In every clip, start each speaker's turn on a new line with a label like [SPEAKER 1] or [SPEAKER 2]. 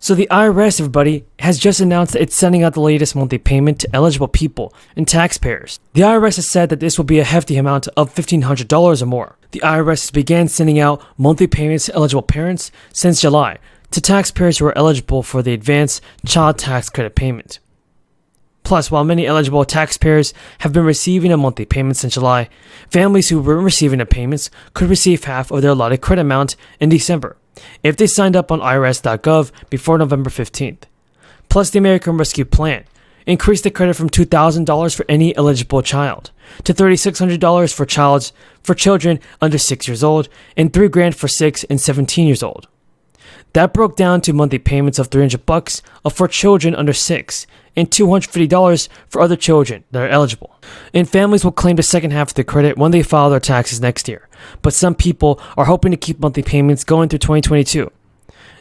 [SPEAKER 1] So the IRS, everybody, has just announced that it's sending out the latest monthly payment to eligible people and taxpayers. The IRS has said that this will be a hefty amount of $1,500 or more. The IRS has began sending out monthly payments to eligible parents since July to taxpayers who are eligible for the advanced child tax credit payment. Plus, while many eligible taxpayers have been receiving a monthly payment since July, families who weren't receiving the payments could receive half of their allotted credit amount in December if they signed up on irs.gov before November 15th. Plus, the American Rescue Plan increased the credit from $2,000 for any eligible child to $3,600 for children under 6 years old and $3,000 for 6 and 17 years old. That broke down to monthly payments of $300 for children under 6 and $250 for other children that are eligible. And families will claim the second half of the credit when they file their taxes next year. But some people are hoping to keep monthly payments going through 2022.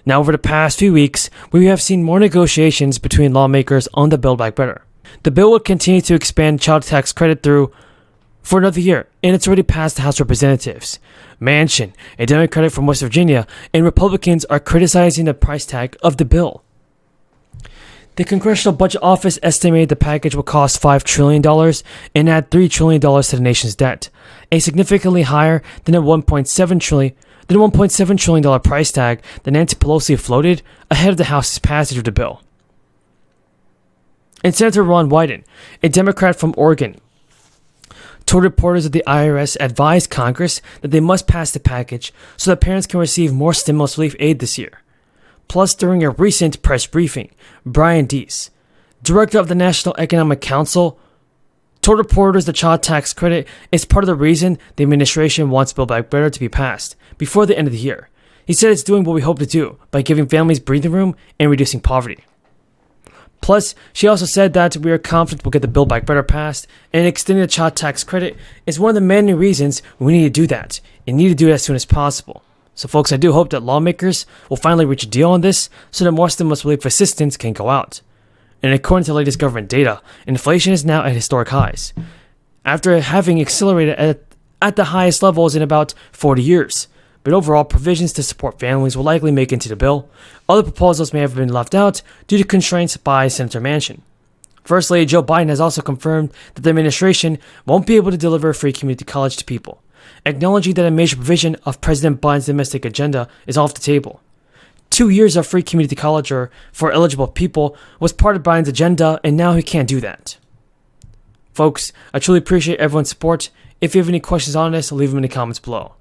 [SPEAKER 1] Now, over the past few weeks, we have seen more negotiations between lawmakers on the Build Back Better. The bill will continue to expand child tax credit for another year, and it's already passed the House of Representatives. Manchin, a Democrat from West Virginia, and Republicans are criticizing the price tag of the bill. The Congressional Budget Office estimated the package will cost $5 trillion and add $3 trillion to the nation's debt, a significantly higher than the $1.7 trillion price tag that Nancy Pelosi floated ahead of the House's passage of the bill. And Senator Ron Wyden, a Democrat from Oregon, told reporters that the IRS advised Congress that they must pass the package so that parents can receive more stimulus relief aid this year. Plus, during a recent press briefing, Brian Deese, director of the National Economic Council, told reporters the child tax credit is part of the reason the administration wants Build Back Better to be passed before the end of the year. He said it's doing what we hope to do by giving families breathing room and reducing poverty. Plus, she also said that we are confident we'll get the Build Back Better passed, and extending the child tax credit is one of the many reasons we need to do that, and need to do it as soon as possible. So folks, I do hope that lawmakers will finally reach a deal on this so that more stimulus relief assistance can go out. And according to the latest government data, inflation is now at historic highs, after having accelerated at the highest levels in about 40 years. But overall, provisions to support families will likely make into the bill. Other proposals may have been left out due to constraints by Senator Manchin. First Lady Joe Biden has also confirmed that the administration won't be able to deliver free community college to people, acknowledging that a major provision of President Biden's domestic agenda is off the table. 2 years of free community college for eligible people was part of Biden's agenda, and now he can't do that. Folks, I truly appreciate everyone's support. If you have any questions on this, leave them in the comments below.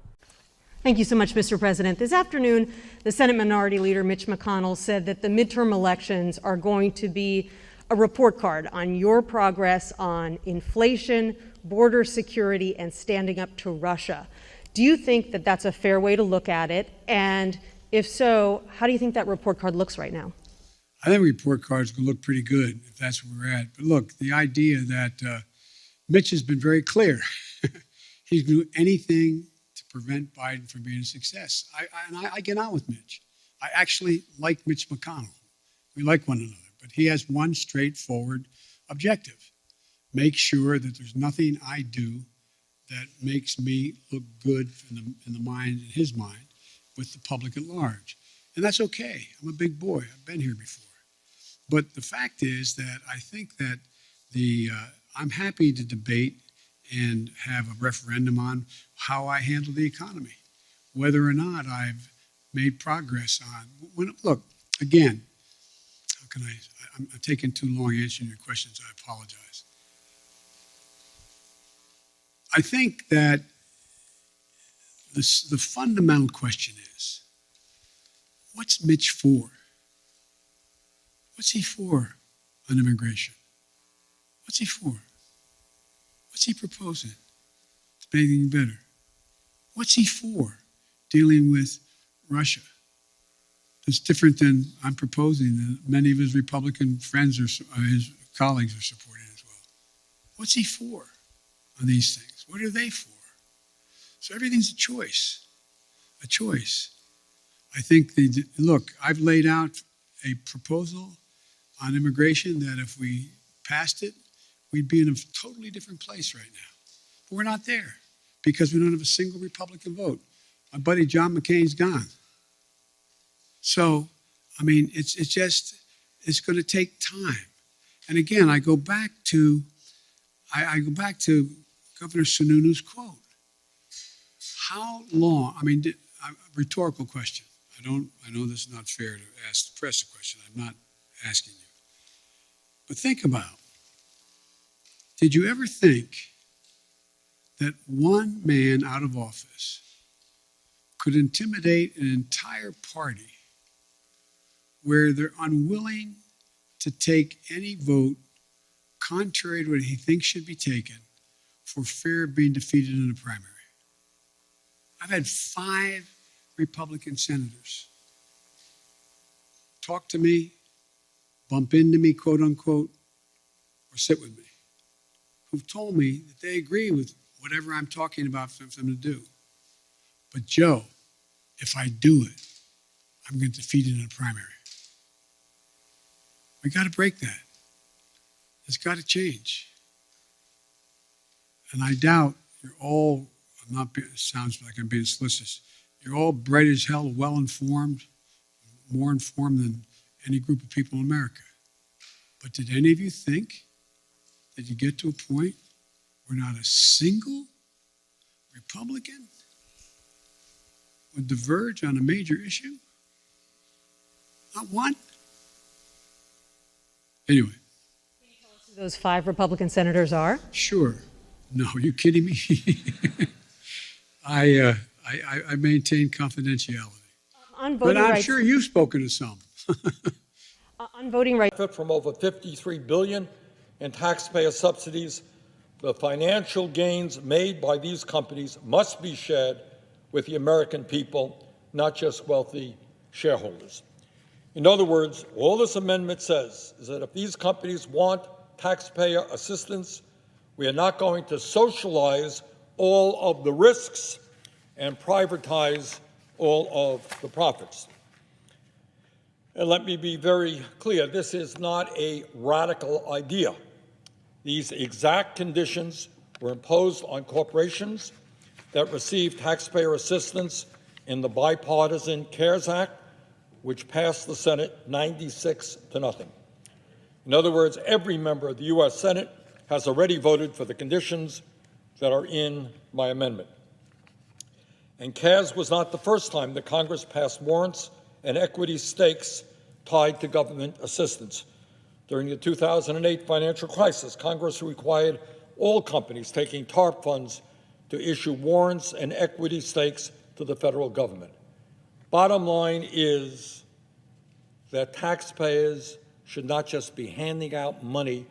[SPEAKER 2] Thank you so much, Mr. President. This afternoon, the Senate Minority Leader Mitch McConnell said that the midterm elections are going to be a report card on your progress on inflation, border security, and standing up to Russia. Do you think that that's a fair way to look at it? And if so, how do you think that report card looks right now?
[SPEAKER 3] I think report cards can look pretty good if that's where we're at. But look, the idea that Mitch has been very clear. He's going to do anything to prevent Biden from being a success. I get on with Mitch. I actually like Mitch McConnell. We like one another. But he has one straightforward objective. Make sure that there's nothing I do that makes me look good in his mind, with the public at large. And that's okay. I'm a big boy. I've been here before. But the fact is that I think that I'm happy to debate and have a referendum on how I handle the economy, whether or not I've made progress on. Look, again, I'm taking too long answering your questions. I apologize. I think that the fundamental question is, what's Mitch for? What's he for on immigration? What's he for? What's he proposing to make anything better? What's he for dealing with Russia? It's different than I'm proposing that many of his Republican friends or his colleagues are supporting as well. What's he for on these things? What are they for? So everything's a choice, a choice. I think look, I've laid out a proposal on immigration that if we passed it, we'd be in a totally different place right now. But we're not there because we don't have a single Republican vote. My buddy John McCain's gone. So I mean, it's going to take time. And again, I go back to Governor Sununu's quote. How long? I mean, a rhetorical question. I know this is not fair to ask the press a question. I'm not asking you. But think about, did you ever think that one man out of office could intimidate an entire party where they're unwilling to take any vote contrary to what he thinks should be taken for fear of being defeated in a primary? I've had 5 Republican senators talk to me, bump into me, quote unquote, or sit with me, who've told me that they agree with whatever I'm talking about for them to do. But Joe, if I do it, I'm going to defeat it in a primary. We got to break that. It's got to change. And I doubt you're all, it sounds like I'm being solicitous, you're all bright as hell, well-informed, more informed than any group of people in America. But did any of you think that you get to a point where not a single Republican would diverge on a major issue? Not one? Anyway.
[SPEAKER 2] Can you tell us who those 5 Republican senators are?
[SPEAKER 3] Sure. No, are you kidding me? I maintain confidentiality.
[SPEAKER 2] On voting
[SPEAKER 3] but I'm
[SPEAKER 2] rights,
[SPEAKER 3] sure you've spoken to some.
[SPEAKER 2] on voting rights.
[SPEAKER 4] From over $53 billion in taxpayer subsidies, the financial gains made by these companies must be shared with the American people, not just wealthy shareholders. In other words, all this amendment says is that if these companies want taxpayer assistance, we are not going to socialize all of the risks and privatize all of the profits. And let me be very clear, this is not a radical idea. These exact conditions were imposed on corporations that received taxpayer assistance in the bipartisan CARES Act, which passed the Senate 96-0. In other words, every member of the U.S. Senate has already voted for the conditions that are in my amendment. And CARES was not the first time that Congress passed warrants and equity stakes tied to government assistance. During the 2008 financial crisis, Congress required all companies taking TARP funds to issue warrants and equity stakes to the federal government. Bottom line is that taxpayers should not just be handing out money